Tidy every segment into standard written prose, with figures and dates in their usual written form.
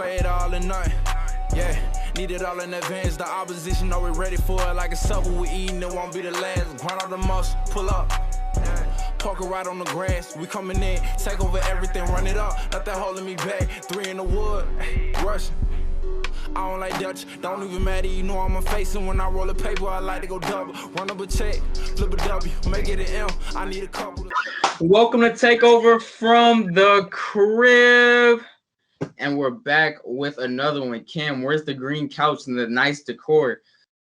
play it all or nothing. Yeah, need it all in advance. The opposition know we're ready for it. Like a supper we eating, it won't be the last. Grind all the muscle, pull up. Poker right on the grass. We coming in, take over everything, run it up. Nothing holding me back. 3 in the wood, rushing. I don't like Dutch, don't even matter, you know I'm a face. And when I roll a paper, I like to go double. Run up a check, flip a W, make it an M. I need a couple. Welcome to Takeover from the crib. And we're back with another one. Cam, where's the green couch and the nice decor?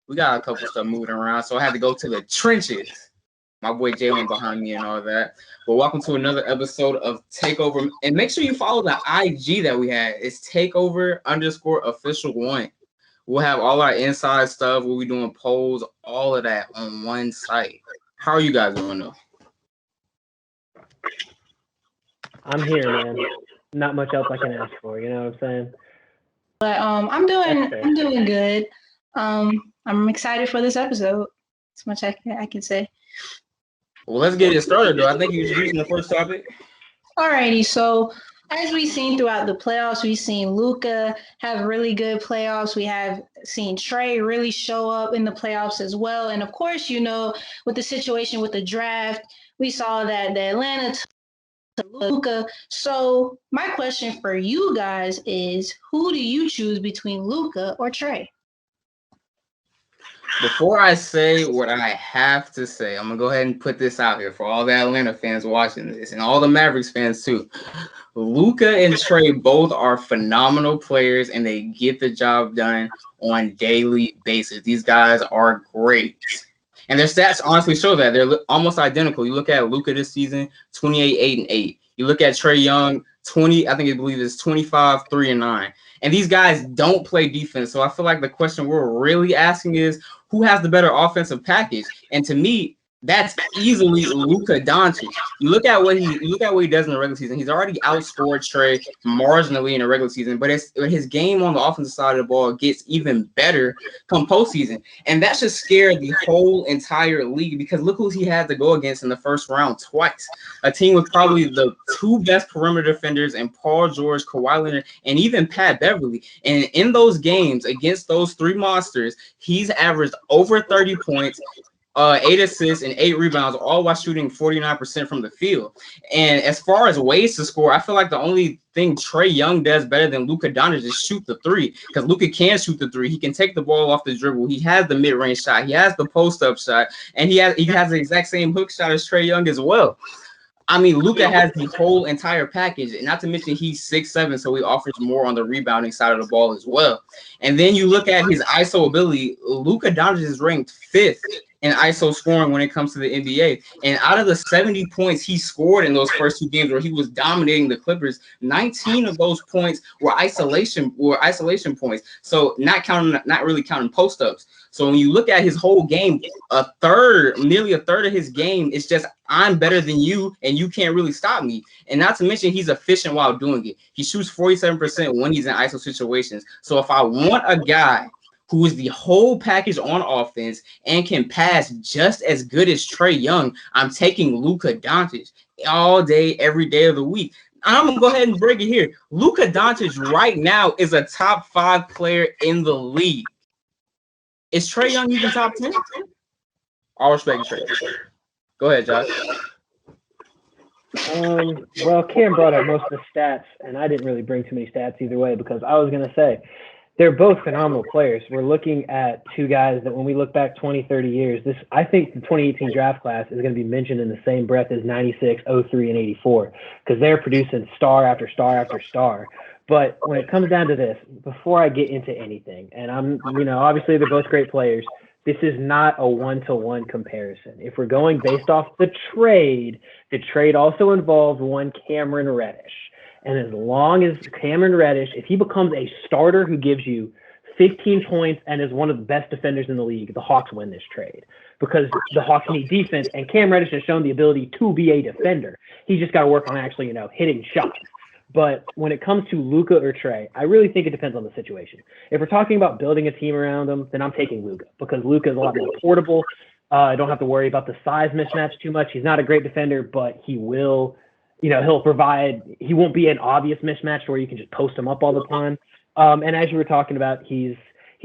We got a couple stuff moving around, so I had to go to the trenches. My boy Jalen behind me and all that. But welcome to another episode of Takeover. And make sure you follow the IG that we had. It's Takeover_official1. We'll have all our inside stuff. We'll be doing polls, all of that on one site. How are you guys doing though? I'm here, man. Not much else I can ask for, you know what I'm saying? But I'm doing good. I'm excited for this episode. As much I can say. Well, let's get it started, though. I think you're using the first topic. Alrighty, so as we've seen throughout the playoffs, we've seen Luka have really good playoffs. We have seen Trae really show up in the playoffs as well. And of course, you know, with the situation with the draft, we saw that the Atlanta to Luka. So my question for you guys is, who do you choose between Luka or Trae? Before I say what I have to say, I'm going to go ahead and put this out here for all the Atlanta fans watching this and all the Mavericks fans too. Luka and Trae both are phenomenal players and they get the job done on a daily basis. These guys are great. And their stats honestly show that. They're almost identical. You look at Luka this season, 28, 8, and 8. You look at Trae Young, 20, I believe it's 25, 3, and 9. And these guys don't play defense. So I feel like the question we're really asking is, who has the better offensive package? And to me, that's easily Luka Doncic. You look at what he does in the regular season. He's already outscored Trae marginally in the regular season, but his game on the offensive side of the ball gets even better come postseason. And that should scare the whole entire league because look who he had to go against in the first round twice. A team with probably the 2 best perimeter defenders in Paul George, Kawhi Leonard, and even Pat Beverly. And in those games against those 3 monsters, he's averaged over 30 points, 8 assists and 8 rebounds, all while shooting 49% from the field. And as far as ways to score, I feel like the only thing Trae Young does better than Luka Doncic is shoot the 3, because Luka can shoot the 3. He can take the ball off the dribble. He has the mid-range shot. He has the post-up shot, and he has the exact same hook shot as Trae Young as well. I mean, Luka has the whole entire package, and not to mention he's 6'7", so he offers more on the rebounding side of the ball as well. And then you look at his ISO ability. Luka Doncic is ranked 5th in ISO scoring when it comes to the NBA. And out of the 70 points he scored in those first 2 games where he was dominating the Clippers, 19 of those points were isolation points. So not really counting post-ups. So when you look at his whole game, nearly a third of his game is just, I'm better than you and you can't really stop me. And not to mention he's efficient while doing it. He shoots 47% when he's in ISO situations. So if I want a guy who is the whole package on offense and can pass just as good as Trae Young, I'm taking Luka Doncic all day, every day of the week. I'm going to go ahead and break it here. Luka Doncic right now is a top 5 player in the league. Is Trae Young even top 10? All respect to Trae. Go ahead, Josh. Well, Cam brought up most of the stats, and I didn't really bring too many stats either way because I was going to say, they're both phenomenal players. We're looking at 2 guys that when we look back 20, 30 years, I think the 2018 draft class is going to be mentioned in the same breath as 96, 03, and 84 because they're producing star after star after star. But when it comes down to this, before I get into anything, and obviously they're both great players, this is not a 1-to-1 comparison. If we're going based off the trade also involved one Cameron Reddish. And as long as Cameron Reddish, if he becomes a starter who gives you 15 points and is one of the best defenders in the league, the Hawks win this trade because the Hawks need defense. And Cam Reddish has shown the ability to be a defender. He's just got to work on actually, hitting shots. But when it comes to Luka or Trae, I really think it depends on the situation. If we're talking about building a team around him, then I'm taking Luka because Luka is a lot more portable. I don't have to worry about the size mismatch too much. He's not a great defender, but he will, he'll provide. He won't be an obvious mismatch where you can just post him up all the time. And as you were talking about, he's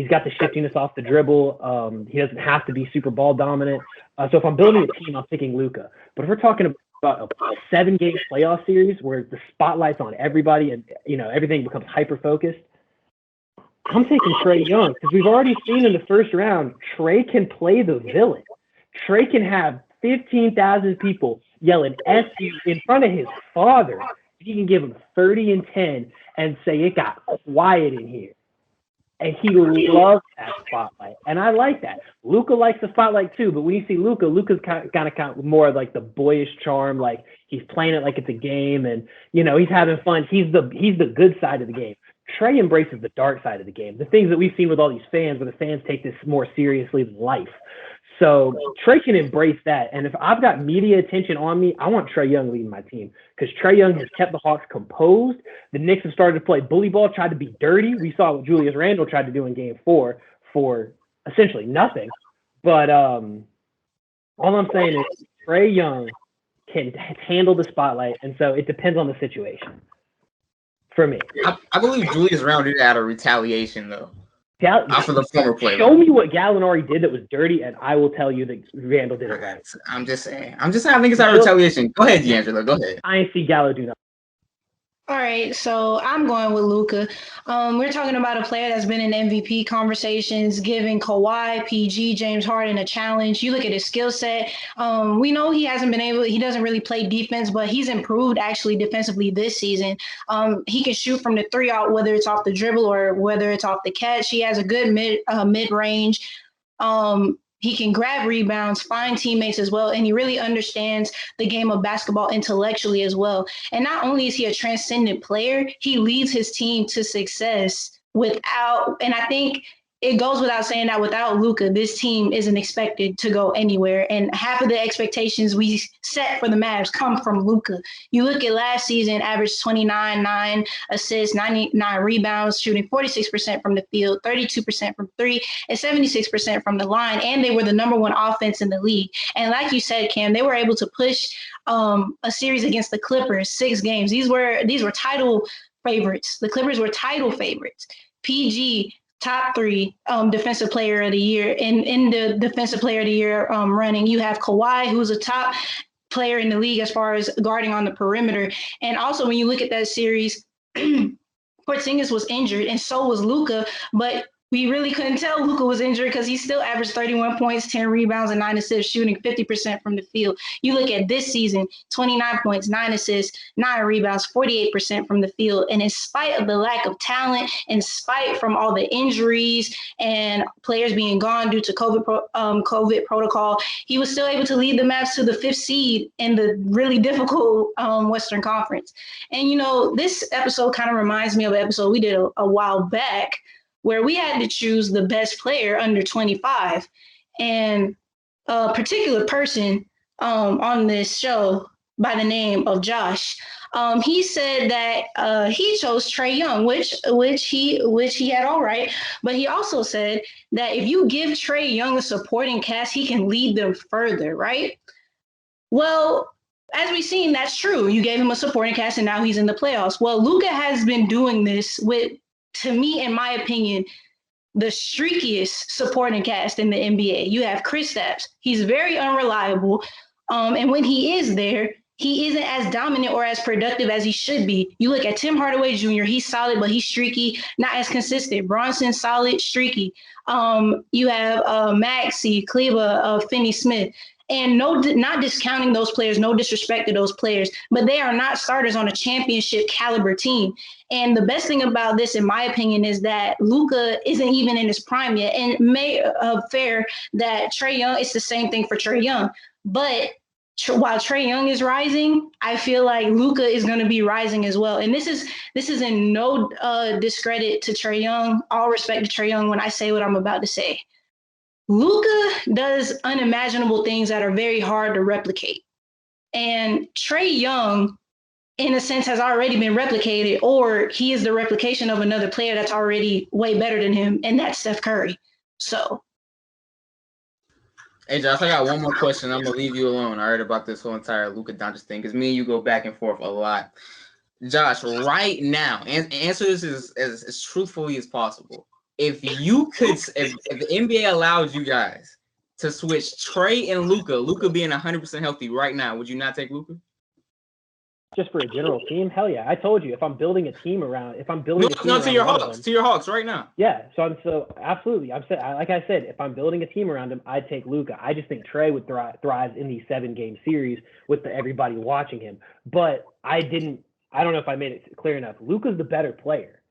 got the shiftiness off the dribble. He doesn't have to be super ball dominant. So if I'm building a team, I'm picking Luka. But if we're talking about a 7-game playoff series where the spotlight's on everybody and everything becomes hyper focused, I'm taking Trae Young because we've already seen in the first round, Trae can play the villain. Trae can have 15,000 people yelling "SU" in front of his father. He can give him 30 and 10 and say it got quiet in here. And he loves that spotlight. And I like that. Luka likes the spotlight too, but when you see Luka's kind of more like the boyish charm, like he's playing it like it's a game and he's having fun. He's the good side of the game. Trae embraces the dark side of the game, the things that we've seen with all these fans where the fans take this more seriously than life. So Trae can embrace that. And if I've got media attention on me, I want Trae Young leading my team because Trae Young has kept the Hawks composed. The Knicks have started to play bully ball, tried to be dirty. We saw what Julius Randle tried to do in game 4 for essentially nothing. But all I'm saying is Trae Young can handle the spotlight. And so it depends on the situation for me. I believe Julius Randle did out of retaliation, though. For the former player. Show me what Gallinari did that was dirty, and I will tell you that Randle did it right. I'm just saying. I think it's out of retaliation. Go ahead, D'Angelo. Go ahead. I ain't see Gallo do nothing. All right, so I'm going with Luka. We're talking about a player that's been in MVP conversations, giving Kawhi, PG, James Harden a challenge. You look at his skill set. We know he doesn't really play defense, but he's improved actually defensively this season. He can shoot from the 3 out, whether it's off the dribble or whether it's off the catch. He has a good mid-range. He can grab rebounds, find teammates as well, and he really understands the game of basketball intellectually as well. And not only is he a transcendent player, he leads his team to success and I think it goes without saying that without Luka, this team isn't expected to go anywhere. And half of the expectations we set for the Mavs come from Luka. You look at last season, averaged 29, 9 assists, 99 rebounds, shooting 46% from the field, 32% from 3, and 76% from the line. And they were the number 1 offense in the league. And like you said, Cam, they were able to push a series against the Clippers, 6 games. These were title favorites. The Clippers were title favorites. PG, top 3 defensive player of the year. In the defensive player of the year running, you have Kawhi, who's a top player in the league as far as guarding on the perimeter. And also when you look at that series, Porzingis was injured and so was Luka, but we really couldn't tell Luka was injured because he still averaged 31 points, 10 rebounds, and 9 assists, shooting 50% from the field. You look at this season, 29 points, 9 assists, 9 rebounds, 48% from the field. And in spite of the lack of talent, in spite from all the injuries and players being gone due to COVID protocol, he was still able to lead the Mavs to the 5th seed in the really difficult Western Conference. And, this episode kind of reminds me of an episode we did a while back where we had to choose the best player under 25. And a particular person on this show by the name of Josh, he said that he chose Trae Young, which he had all right. But he also said that if you give Trae Young a supporting cast, he can lead them further, right? Well, as we've seen, that's true. You gave him a supporting cast and now he's in the playoffs. Well, Luka has been doing this with, to me, in my opinion, the streakiest supporting cast in the NBA. You have Kristaps. He's very unreliable. And when he is there, he isn't as dominant or as productive as he should be. You look at Tim Hardaway Jr., he's solid, but he's streaky, not as consistent. Bronson, solid, streaky. You have Maxey, Kleba, Finney-Smith. And not discounting those players, no disrespect to those players, but they are not starters on a championship caliber team. And the best thing about this, in my opinion, is that Luka isn't even in his prime yet. And fair that Trae Young, it's the same thing for Trae Young. But while Trae Young is rising, I feel like Luka is going to be rising as well. And this is in no discredit to Trae Young. All respect to Trae Young when I say what I'm about to say. Luka does unimaginable things that are very hard to replicate. And Trae Young, in a sense, has already been replicated, or he is the replication of another player that's already way better than him, and that's Steph Curry. So. Hey, Josh, I got one more question. I'm going to leave you alone, all right, about this whole entire Luka Doncic thing, because me and you go back and forth a lot. Josh, right now, and answer this as truthfully as possible. If the NBA allowed you guys to switch Trae and Luka being 100% healthy right now, would you not take Luka? Just for a general team, hell yeah! I told you if I'm building a team around, if I'm building a team No, around to your one of Hawks, them, to your Hawks right now. yeah. So absolutely. Like I said, if I'm building a team around him, I'd take Luka. I just think Trae would thrive in these 7-game series with everybody watching him. But I don't know if I made it clear enough. Luka's the better player.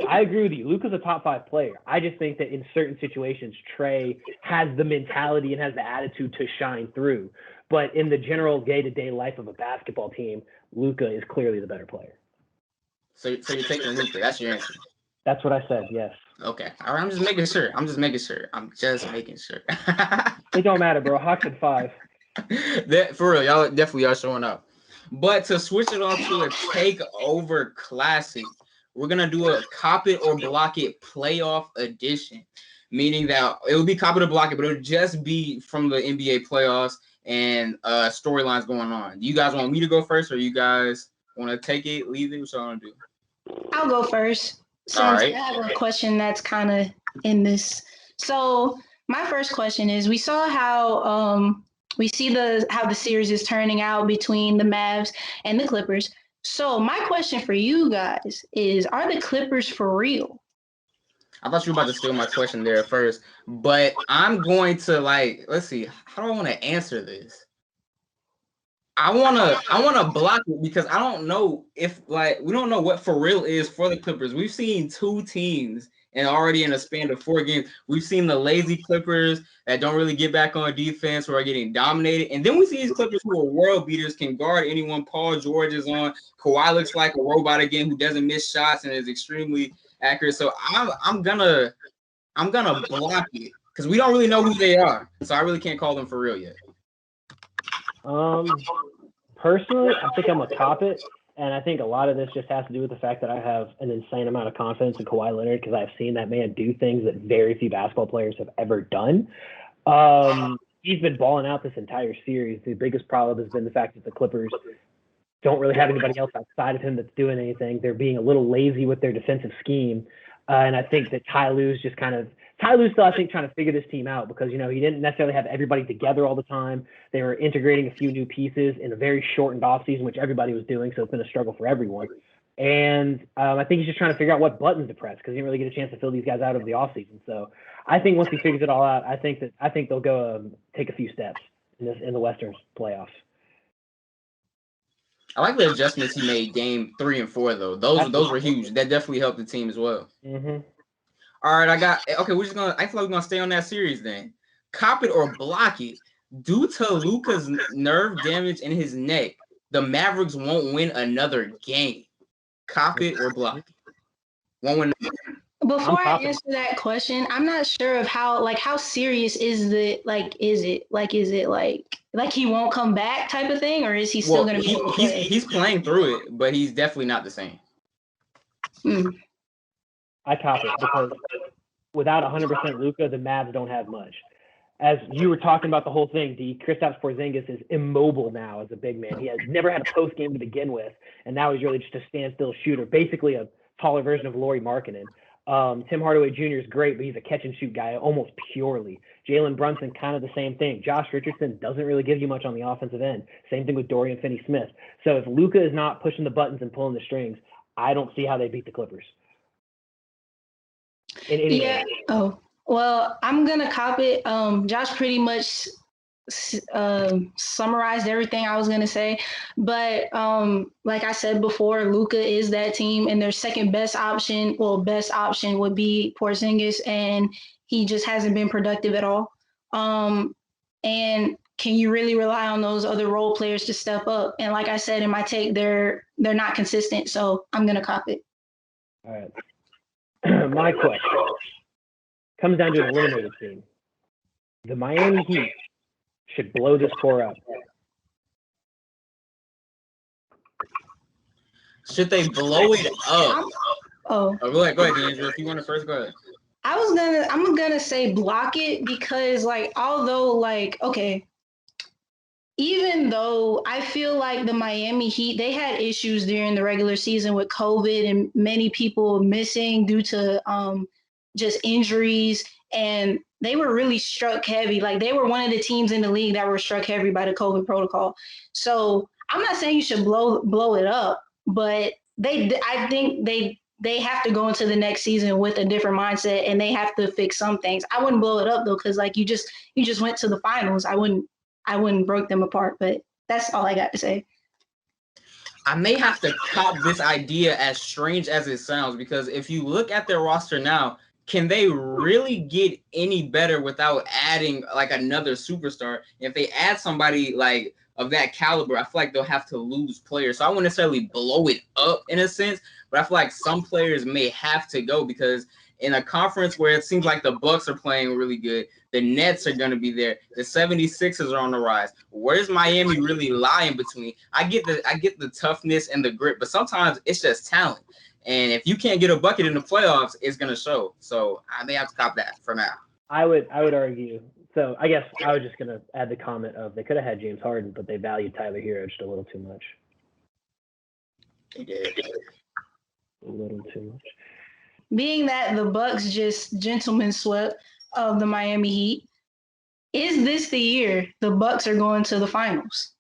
I agree with you. Luka's a top 5 player. I just think that in certain situations, Trae has the mentality and has the attitude to shine through. But in the general day-to-day life of a basketball team, Luka is clearly the better player. So you're taking Luka. That's your answer. That's what I said, yes. Okay. All right, I'm just making sure. It don't matter, bro. Hawks at 5. For real, y'all definitely are showing up. But to switch it on to a takeover classic, we're gonna do a cop it or block it playoff edition, meaning that it will be cop it or block it, but it'll just be from the NBA playoffs and storylines going on. Do you guys want me to go first, or you guys want to take it, leave it? What y'all want to do? I'll go first. Since All right. I have a question that's kind of in this. So my first question is: we saw how we see how the series is turning out between the Mavs and the Clippers. So my question for you guys is: are the Clippers for real? I thought you were about to steal my question there first, but I'm going to let's see. How do I want to answer this? I wanna block it because I don't know if we don't know what for real is for the Clippers. We've seen 2 teams and already in a span of 4 games, we've seen the lazy Clippers that don't really get back on defense, who are getting dominated, and then we see these Clippers who are world beaters, can guard anyone. Paul George is on. Kawhi looks like a robot again, who doesn't miss shots and is extremely accurate. So I'm gonna block it because we don't really know who they are. So I really can't call them for real yet. Personally, I think I'm a cop it, and I think a lot of this just has to do with the fact that I have an insane amount of confidence in Kawhi Leonard because I've seen that man do things that very few basketball players have ever done. He's been balling out this entire series. The biggest problem has been the fact that the Clippers don't really have anybody else outside of him that's doing anything. They're being a little lazy with their defensive scheme, and I think that Ty Lue's still, I think, trying to figure this team out because, he didn't necessarily have everybody together all the time. They were integrating a few new pieces in a very shortened offseason, which everybody was doing, so it's been a struggle for everyone. And I think he's just trying to figure out what buttons to press because he didn't really get a chance to fill these guys out over the offseason. So I think once he figures it all out, I think they'll go take a few steps in the Western playoffs. I like the adjustments he made game 3 and 4 though. Those were huge. That definitely helped the team as well. Mm-hmm. All right, I feel like we're gonna stay on that series then. Cop it or block it. Due to Luka's nerve damage in his neck, the Mavericks won't win another game. Cop it or block it. Won't win. Before I answer that question, I'm not sure of how serious is it? Is it he won't come back type of thing, or is he still going to be? He's playing through it, but he's definitely not the same. I cop it because without 100% Luka, the Mavs don't have much. As you were talking about the whole thing, Kristaps Porzingis is immobile now as a big man. He has never had a post game to begin with, and now he's really just a standstill shooter, basically a taller version of Lauri Markkanen. Tim Hardaway Jr. is great, but he's a catch and shoot guy almost purely. Jalen Brunson, kind of the same thing. Josh Richardson doesn't really give you much on the offensive end. Same thing with Dorian Finney-Smith. So if Luka is not pushing the buttons and pulling the strings, I don't see how they beat the Clippers. Oh, well, I'm going to cop it. Josh pretty much summarized everything I was going to say. But like I said before, Luka is that team, and their second best option would be Porzingis, and he just hasn't been productive at all. And can you really rely on those other role players to step up? And like I said in my take, they're not consistent, so I'm going to cop it. All right. My question comes down to an eliminated team. The Miami Heat should blow this core up. Should they blow it up? Go ahead, D'Angelo. If you want to first, go ahead. I'm gonna say block it because even though I feel like the Miami Heat, they had issues during the regular season with COVID and many people missing due to just injuries. And they were really struck heavy. Like they were one of the teams in the league that were struck heavy by the COVID protocol. So I'm not saying you should blow it up, but I think they have to go into the next season with a different mindset and they have to fix some things. I wouldn't blow it up though, because like you just went to the finals. I wouldn't break them apart, but that's all I got to say. I may have to cop this idea, as strange as it sounds, because if you look at their roster now, can they really get any better without adding like another superstar? If they add somebody like of that caliber, I feel like they'll have to lose players. So I wouldn't necessarily blow it up in a sense, but I feel like some players may have to go, because in a conference where it seems like the Bucks are playing really good, the Nets are going to be there, the 76ers are on the rise. Where's Miami really lie in between? I get the toughness and the grit, but sometimes it's just talent. And if you can't get a bucket in the playoffs, it's going to show. So I may have to cop that for now. I would argue. So I guess I was just going to add the comment of they could have had James Harden, but they valued Tyler Hero just a little too much. They did. A little too much. Being that the Bucks just gentlemen swept of the Miami Heat, is this the year the Bucks are going to the finals?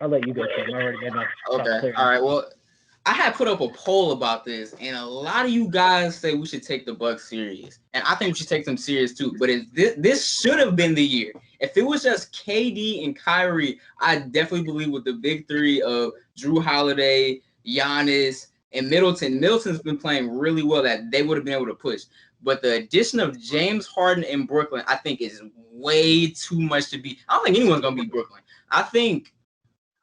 I'll let you go, Tim. I already made my Okay. All right. Well, I had put up a poll about this, and a lot of you guys say we should take the Bucks serious, and I think we should take them serious too. But this should have been the year. If it was just KD and Kyrie, I definitely believe with the big three of Drew Holiday, Giannis, and Middleton. Middleton's been playing really well, that they would have been able to push. But the addition of James Harden in Brooklyn, I think, is way too much to beat. I don't think anyone's going to beat Brooklyn. I think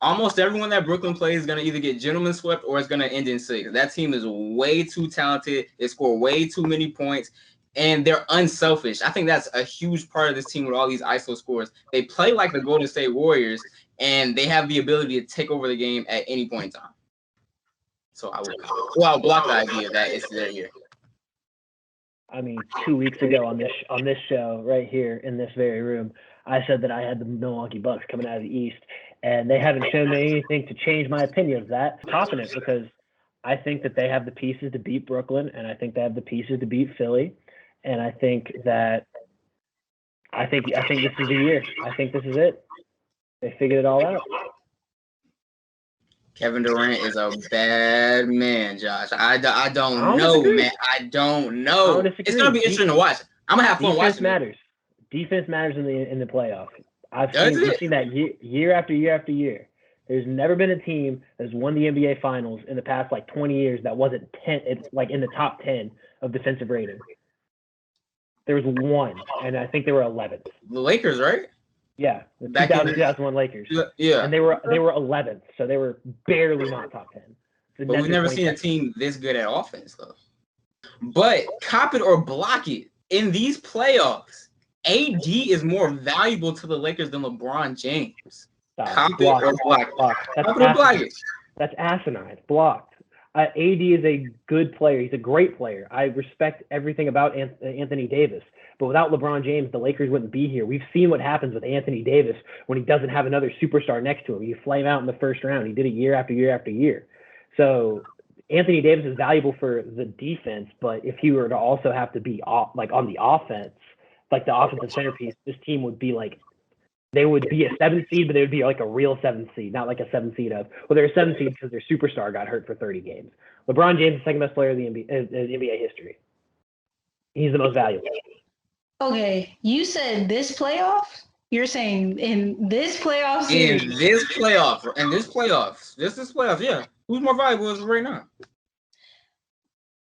almost everyone that Brooklyn plays is going to either get gentlemen swept or it's going to end in 6. That team is way too talented. They score way too many points, and they're unselfish. I think that's a huge part of this team with all these ISO scores. They play like the Golden State Warriors, and they have the ability to take over the game at any point in time. So I'll block the idea that it's their year. I mean, 2 weeks ago on this show right here in this very room, I said that I had the Milwaukee Bucks coming out of the East, and they haven't shown me anything to change my opinion of that. I'm confident because I think that they have the pieces to beat Brooklyn, and I think they have the pieces to beat Philly, and I think this is the year. I think this is it. They figured it all out. Kevin Durant is a bad man, Josh. I don't know, man. I don't know. It's gonna be interesting to watch. I'm gonna have fun watching. Defense matters in the playoffs. We've seen that year after year after year. There's never been a team that's won the NBA Finals in the past like 20 years that wasn't in the top 10 of defensive rating. There was one, and I think they were 11th. The Lakers, right? Yeah, the 2001 Lakers. Yeah, and they were 11th, so they were barely not top 10. But we've never seen a team this good at offense, though. But cop it or block it, in these playoffs, AD is more valuable to the Lakers than LeBron James. Cop it or block it. That's asinine. Blocked. AD is a good player. He's a great player. I respect everything about Anthony Davis. But without LeBron James, the Lakers wouldn't be here. We've seen what happens with Anthony Davis when he doesn't have another superstar next to him. You flame out in the first round. He did it year after year after year. So Anthony Davis is valuable for the defense, but if he were to also have to be on the offense, like the offensive centerpiece, this team would be like, they would be a 7th seed, but they would be like a real 7th seed, not like a 7th seed they're a 7th seed because their superstar got hurt for 30 games. LeBron James is the second best player in the NBA history. He's the most valuable. Okay, you said this playoff? You're saying in this playoff series? In this playoffs, yeah. Who's more valuable as of right now?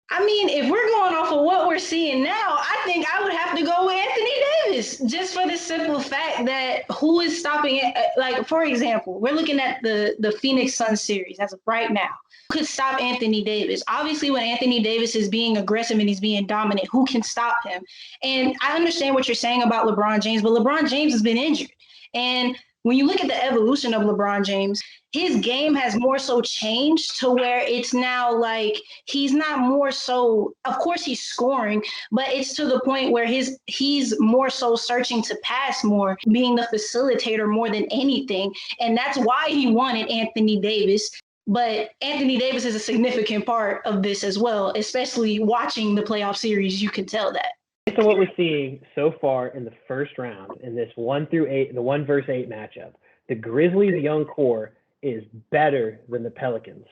I mean, if we're going off of what we're seeing now, I think I would have to go with Anthony Davis, just for the simple fact that who is stopping it? Like, for example, we're looking at the Phoenix Suns series as of right now. Who could stop Anthony Davis? Obviously, when Anthony Davis is being aggressive and he's being dominant, who can stop him? And I understand what you're saying about LeBron James, but LeBron James has been injured. And when you look at the evolution of LeBron James, his game has more so changed to where it's now like he's not more so, of course he's scoring, but it's to the point where he's more so searching to pass more, being the facilitator more than anything. And that's why he wanted Anthony Davis. But Anthony Davis is a significant part of this as well, especially watching the playoff series, you can tell that. Based on what we're seeing so far in the first round in this 1-8, the 1-versus-8 matchup, the Grizzlies' young core is better than the Pelicans.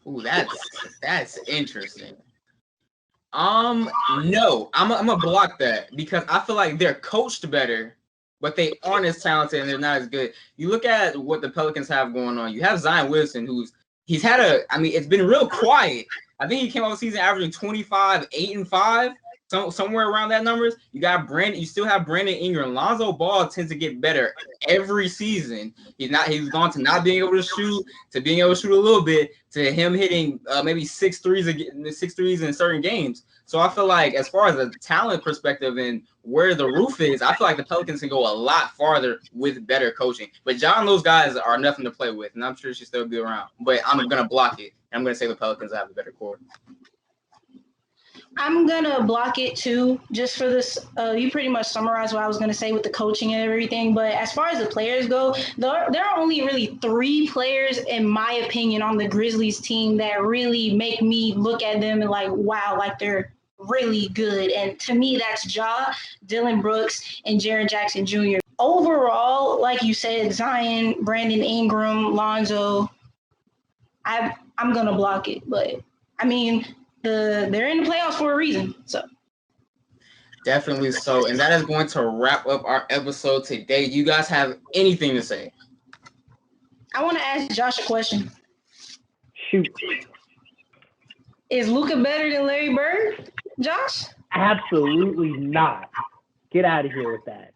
Ooh, that's interesting. No, I'm gonna block that because I feel like they're coached better, but they aren't as talented and they're not as good. You look at what the Pelicans have going on. You have Zion Wilson, it's been real quiet. I think he came out of the season averaging 25, 8 and 5, somewhere around that numbers. You still have Brandon Ingram. Lonzo Ball tends to get better every season. He's gone to not being able to shoot, to being able to shoot a little bit, to him hitting maybe 6 threes in certain games. So I feel like as far as a talent perspective and where the roof is, I feel like the Pelicans can go a lot farther with better coaching. But John, those guys are nothing to play with, and I'm sure she'll still be around. But I'm going to block it. I'm going to say the Pelicans have a better core. I'm going to block it too, just for this. You pretty much summarized what I was going to say with the coaching and everything. But as far as the players go, there are only really 3 players, in my opinion, on the Grizzlies team that really make me look at them and like, wow, like they're really good. And to me, that's Ja, Dylan Brooks, and Jaren Jackson Jr. Overall, like you said, Zion, Brandon Ingram, Lonzo, I'm going to block it. But, I mean, they're in the playoffs for a reason. So definitely so. And that is going to wrap up our episode today. You guys have anything to say? I want to ask Josh a question. Shoot. Is Luka better than Larry Bird, Josh? Absolutely not. Get out of here with that.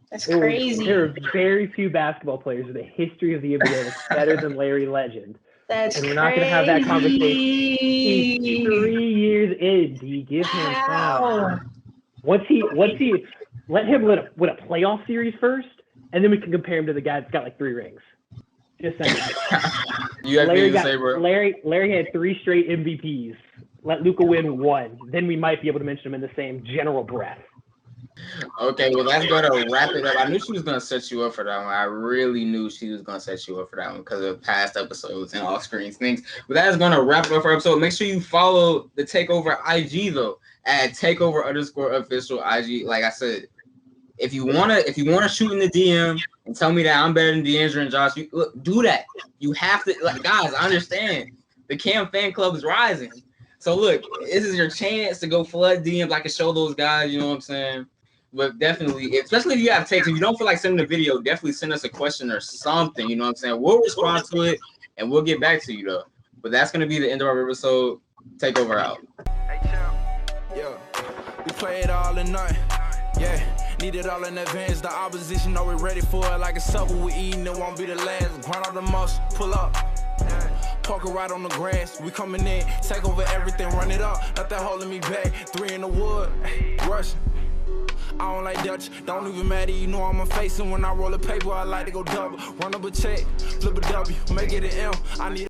That's crazy. There are very few basketball players in the history of the NBA that's better than Larry Legend. That's and we're not going to have that conversation. He's 3 years in. Do you give him time? Once he let him win a playoff series first, and then we can compare him to the guy that's got like 3 rings. Just saying. You have anything to say, bro? Larry had 3 straight MVPs. Let Luka win 1. Then we might be able to mention him in the same general breath. Okay, well, that's going to wrap it up. I knew she was going to set you up for that one. I really knew she was going to set you up for that one because of past episodes and off-screen things. But that is going to wrap it up for our episode. Make sure you follow the Takeover IG, though, at Takeover_official IG. Like I said, if you wanna shoot in the DM and tell me that I'm better than D'Angelo and Josh, do that. You have to, like, guys, I understand. The Cam fan club is rising. So, look, this is your chance to go flood DMs. I can show those guys, you know what I'm saying? But definitely, especially if you have takes, if you don't feel like sending a video, definitely send us a question or something. You know what I'm saying? We'll respond to it and we'll get back to you though. But that's gonna be the end of our episode. Takeover out. Hey, champ. Yeah, we play it all in night. Yeah, need it all in advance. The opposition know we're ready for it. Like a supper we eating, it won't be the last. Grind all the muscle, pull up. Parker right on the grass, we coming in, take over everything, run it up. Nothing holding me back. 3 in the wood, rushing. I don't like Dutch, don't even matter, you know I'm a face. And when I roll a paper, I like to go double. Run up a check, flip a W, make it an M. I need